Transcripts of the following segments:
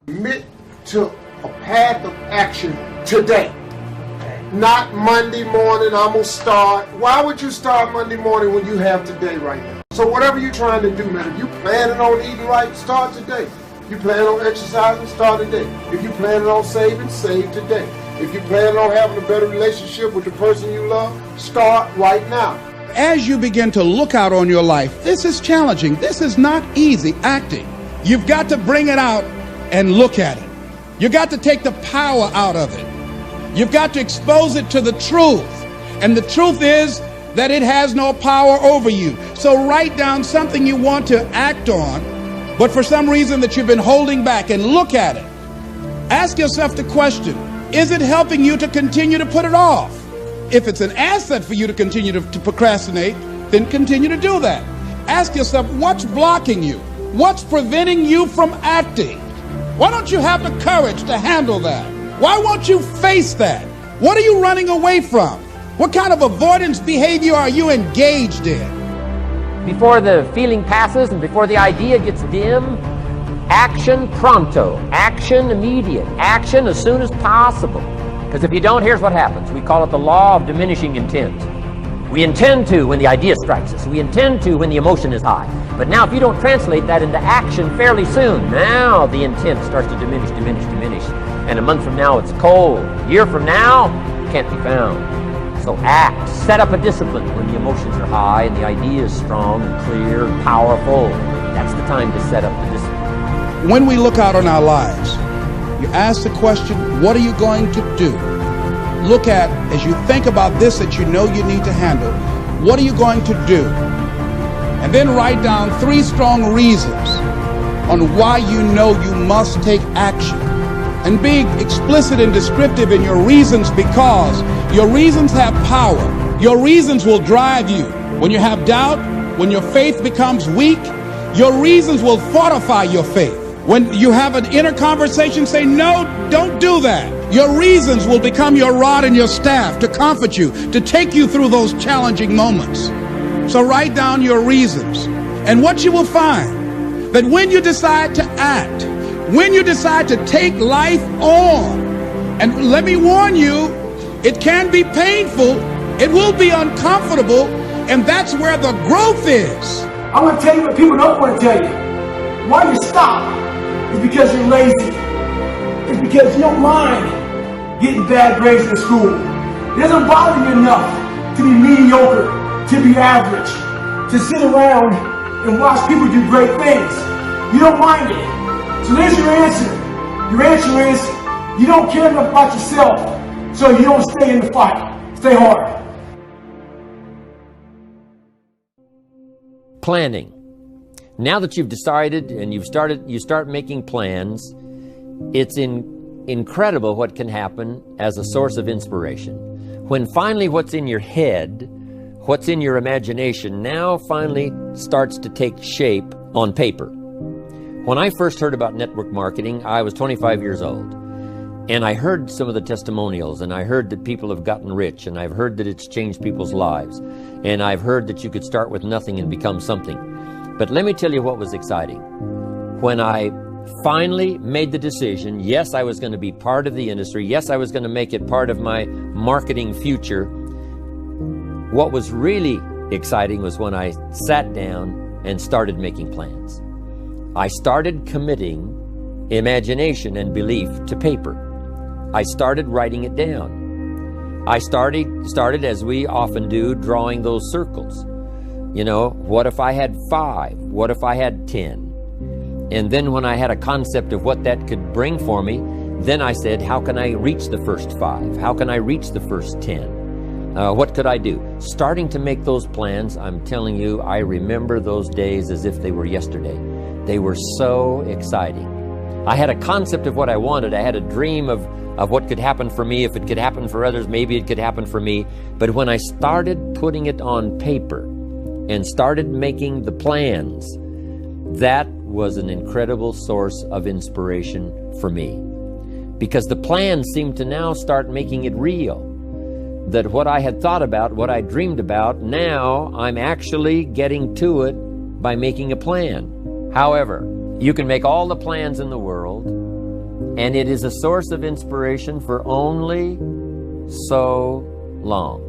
Commit to a path of action today. Not Monday morning, I'm going to start. Why would you start Monday morning when you have today right now? So whatever you're trying to do, man, if you planning on eating right, start today. If you planning on exercising, start today. If you planning on saving, save today. If you planning on having a better relationship with the person you love, start right now. As you begin to look out on your life, this is challenging. This is not easy acting. You've got to bring it out and look at it. You've got to take the power out of it. You've got to expose it to the truth. And the truth is that it has no power over you. So write down something you want to act on, but for some reason that you've been holding back, and look at it. Ask yourself the question, is it helping you to continue to put it off? If it's an asset for you to continue to procrastinate, then continue to do that. Ask yourself, what's blocking you? What's preventing you from acting? Why don't you have the courage to handle that? Why won't you face that? What are you running away from? What kind of avoidance behavior are you engaged in? Before the feeling passes and before the idea gets dim, action pronto, action immediate, action as soon as possible. Because if you don't, here's what happens. We call it the law of diminishing intent. We intend to when the idea strikes us. We intend to when the emotion is high. But now if you don't translate that into action fairly soon, now the intent starts to diminish. And a month from now it's cold. A year from now, it can't be found. So act. Set up a discipline when the emotions are high and the idea is strong and clear and powerful. That's the time to set up the discipline. When we look out on our lives, you ask the question, what are you going to do? Look at, as you think about this that you know you need to handle, what are you going to do? And then write down 3 strong reasons on why you know you must take action. And be explicit and descriptive in your reasons, because your reasons have power. Your reasons will drive you. When you have doubt, when your faith becomes weak, your reasons will fortify your faith. When you have an inner conversation, say, no, don't do that. Your reasons will become your rod and your staff to comfort you, to take you through those challenging moments. So write down your reasons. And what you will find, that when you decide to act, when you decide to take life on, and let me warn you, it can be painful, it will be uncomfortable, and that's where the growth is. I want to tell you what people don't want to tell you. Why you stop is because you're lazy. It's because you don't mind getting bad grades in school. It doesn't bother you enough to be mediocre, to be average, to sit around and watch people do great things. You don't mind it. So there's your answer. Your answer is you don't care enough about yourself, so you don't stay in the fight. Stay hard. Planning. Now that you've decided and you start making plans, it's incredible what can happen as a source of inspiration. When finally what's in your head, what's in your imagination, now finally starts to take shape on paper. When I first heard about network marketing, I was 25 years old. And I heard some of the testimonials, and I heard that people have gotten rich, and I've heard that it's changed people's lives. And I've heard that you could start with nothing and become something. But let me tell you what was exciting. When I finally made the decision, yes, I was going to be part of the industry, yes, I was going to make it part of my marketing future, what was really exciting was when I sat down and started making plans. I started committing imagination and belief to paper. I started writing it down. I started, as we often do, drawing those circles. You know, what if I had 5? What if I had 10? And then when I had a concept of what that could bring for me, then I said, how can I reach the first 5? How can I reach the first 10? What could I do? Starting to make those plans, I'm telling you, I remember those days as if they were yesterday. They were so exciting. I had a concept of what I wanted. I had a dream of what could happen for me. If it could happen for others, maybe it could happen for me. But when I started putting it on paper and started making the plans, that was an incredible source of inspiration for me. Because the plans seemed to now start making it real. That what I had thought about, what I dreamed about, now I'm actually getting to it by making a plan. However, you can make all the plans in the world, And it is a source of inspiration for only so long.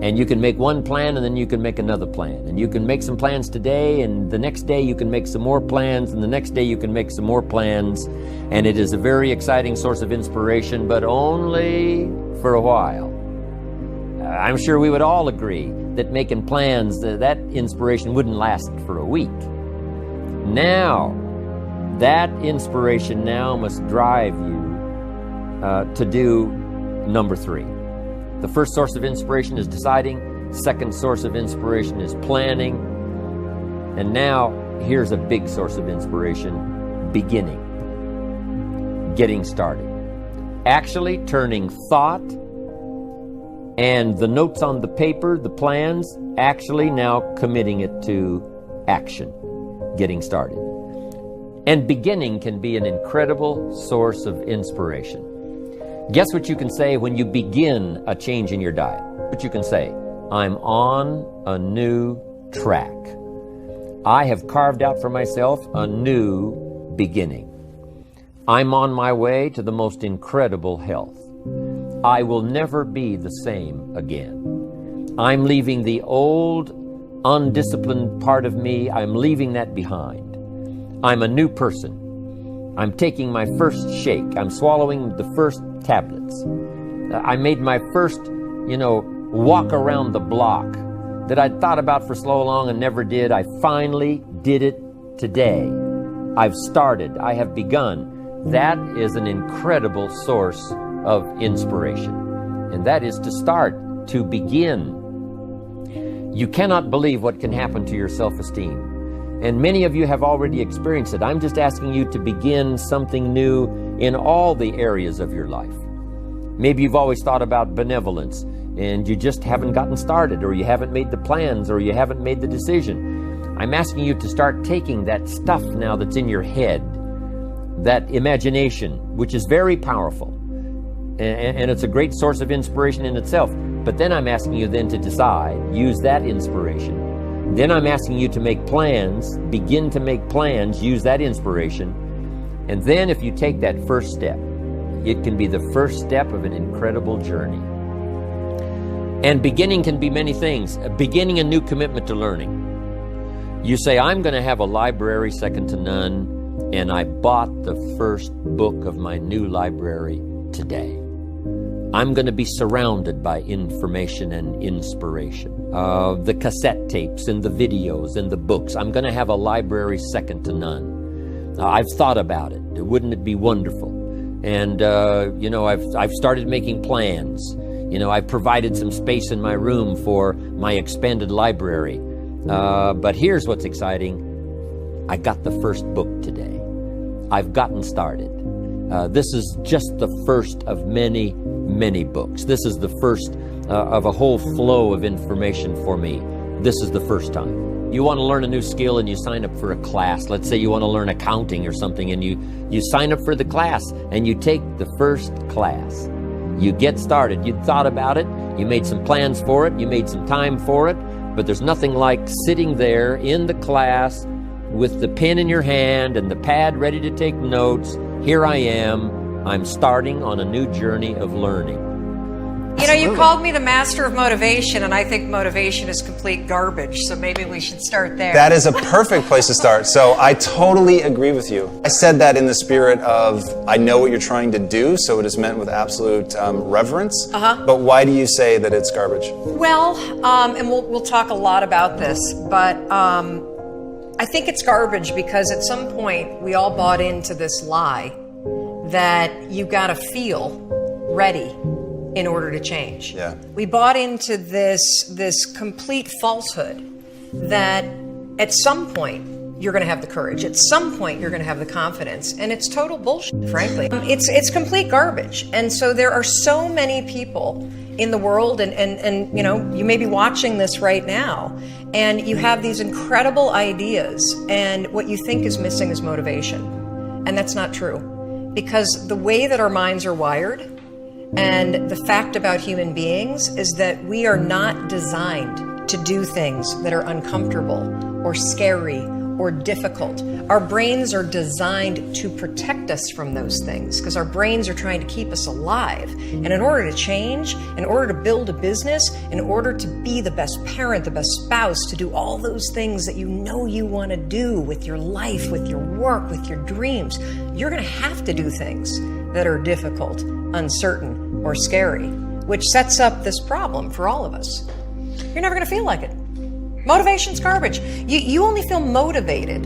And you can make one plan and then you can make another plan. And you can make some plans today, and the next day you can make some more plans, and the next day you can make some more plans. And it is a very exciting source of inspiration, but only for a while. I'm sure we would all agree that making plans, that inspiration wouldn't last for a week. Now, that inspiration now must drive you to do number 3. The first source of inspiration is deciding. Second source of inspiration is planning. And now, here's a big source of inspiration: beginning. Getting started. Actually turning thought and the notes on the paper, the plans, actually now committing it to action. Getting started. And beginning can be an incredible source of inspiration. Guess what you can say when you begin a change in your diet? What you can say: I'm on a new track. I have carved out for myself a new beginning. I'm on my way to the most incredible health. I will never be the same again. I'm leaving the old, undisciplined part of me. I'm leaving that behind. I'm a new person. I'm taking my first shake. I'm swallowing the first tablets. I made my first, walk around the block that I'd thought about for so long and never did. I finally did it today. I've started. I have begun. That is an incredible source of inspiration. And that is to start, to begin. You cannot believe what can happen to your self-esteem. And many of you have already experienced it. I'm just asking you to begin something new in all the areas of your life. Maybe you've always thought about benevolence and you just haven't gotten started, or you haven't made the plans, or you haven't made the decision. I'm asking you to start taking that stuff now that's in your head, that imagination, which is very powerful. And it's a great source of inspiration in itself. But then I'm asking you then to decide, use that inspiration. Then I'm asking you to make plans, begin to make plans, use that inspiration. And then if you take that first step, it can be the first step of an incredible journey. And beginning can be many things. Beginning a new commitment to learning. You say, I'm going to have a library second to none, and I bought the first book of my new library today. I'm going to be surrounded by information and inspiration. The cassette tapes and the videos and the books. I'm going to have a library second to none. I've thought about it. Wouldn't it be wonderful? And, I've started making plans. I've provided some space in my room for my expanded library. But here's what's exciting. I got the first book today. I've gotten started. This is just the first of many, many books. This is the first of a whole flow of information for me. This is the first time. You want to learn a new skill and you sign up for a class. Let's say you want to learn accounting or something, and you sign up for the class and you take the first class. You get started. You thought about it. You made some plans for it. You made some time for it. But there's nothing like sitting there in the class with the pen in your hand and the pad ready to take notes. Here I am. I'm starting on a new journey of learning. You called me the master of motivation, and I think motivation is complete garbage, so maybe we should start there. That is a perfect place to start. So I totally agree with you. I said that in the spirit of, I know what you're trying to do, so it is meant with absolute reverence. But why do you say that it's garbage? Well, and we'll talk a lot about this, but I think it's garbage because at some point we all bought into this lie that you got to feel ready in order to change. Yeah. We bought into this complete falsehood that at some point you're going to have the courage. At some point you're going to have the confidence, and it's total bullshit, frankly. It's complete garbage. And so there are so many people in the world, and you may be watching this right now, and you have these incredible ideas, and what you think is missing is motivation. And that's not true, because the way that our minds are wired, and the fact about human beings is that we are not designed to do things that are uncomfortable or scary or difficult. Our brains are designed to protect us from those things because our brains are trying to keep us alive. And in order to change, in order to build a business, in order to be the best parent, the best spouse, to do all those things that you know you want to do with your life, with your work, with your dreams, you're going to have to do things that are difficult, uncertain, or scary, which sets up this problem for all of us. You're never going to feel like it. Motivation's garbage. You only feel motivated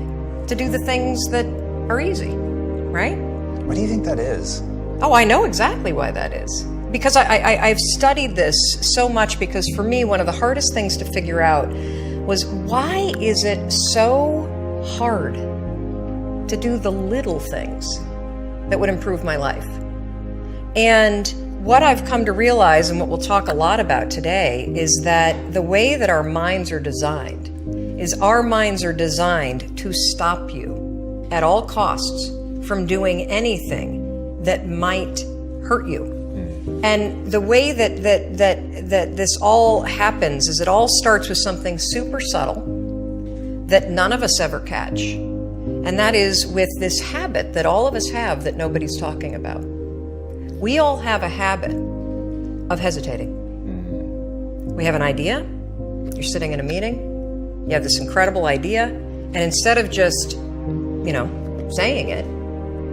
to do the things that are easy, right? Why do you think that is? Oh, I know exactly why that is. Because I've studied this so much, because for me, one of the hardest things to figure out was, why is it so hard to do the little things that would improve my life? And what I've come to realize, and what we'll talk a lot about today, is that the way that our minds are designed is our minds are designed to stop you at all costs from doing anything that might hurt you. And the way that this all happens is it all starts with something super subtle that none of us ever catch. And that is with this habit that all of us have that nobody's talking about. We all have a habit of hesitating. We have an idea, you're sitting in a meeting, you have this incredible idea, and instead of just, saying it,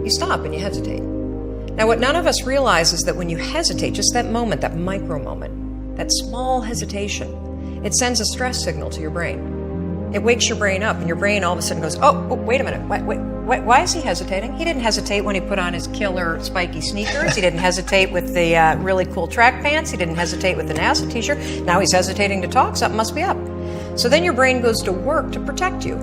you stop and you hesitate. Now, what none of us realize is that when you hesitate, just that moment, that micro moment, that small hesitation, it sends a stress signal to your brain. It wakes your brain up, and your brain all of a sudden goes, oh wait a minute, why is he hesitating? He didn't hesitate when he put on his killer spiky sneakers. He didn't hesitate with the really cool track pants. He didn't hesitate with the NASA t-shirt. Now he's hesitating to talk. Something must be up. So then your brain goes to work to protect you.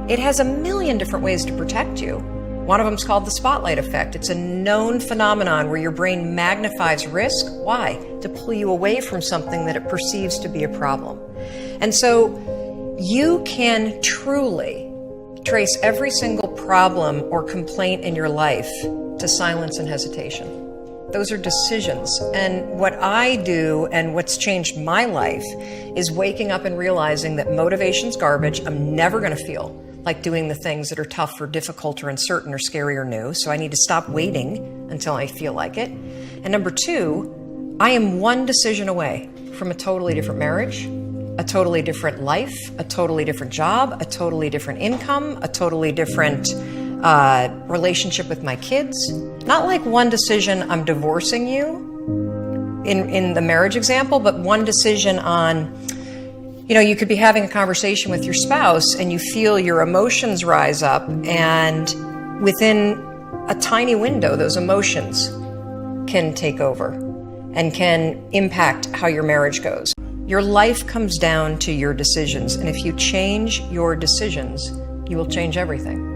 It has a million different ways to protect you. One of them is called the spotlight effect. It's a known phenomenon where your brain magnifies risk. Why? To pull you away from something that it perceives to be a problem. And so you can truly trace every single problem or complaint in your life to silence and hesitation. Those are decisions. And what I do, and what's changed my life, is waking up and realizing that motivation's garbage. I'm never going to feel like doing the things that are tough or difficult or uncertain or scary or new. So I need to stop waiting until I feel like it. And number two, I am one decision away from a totally different marriage, a totally different life, a totally different job, a totally different income, a totally different relationship with my kids. Not like one decision, I'm divorcing you in the marriage example, but one decision on, you could be having a conversation with your spouse and you feel your emotions rise up, and within a tiny window, those emotions can take over and can impact how your marriage goes. Your life comes down to your decisions, and if you change your decisions, you will change everything.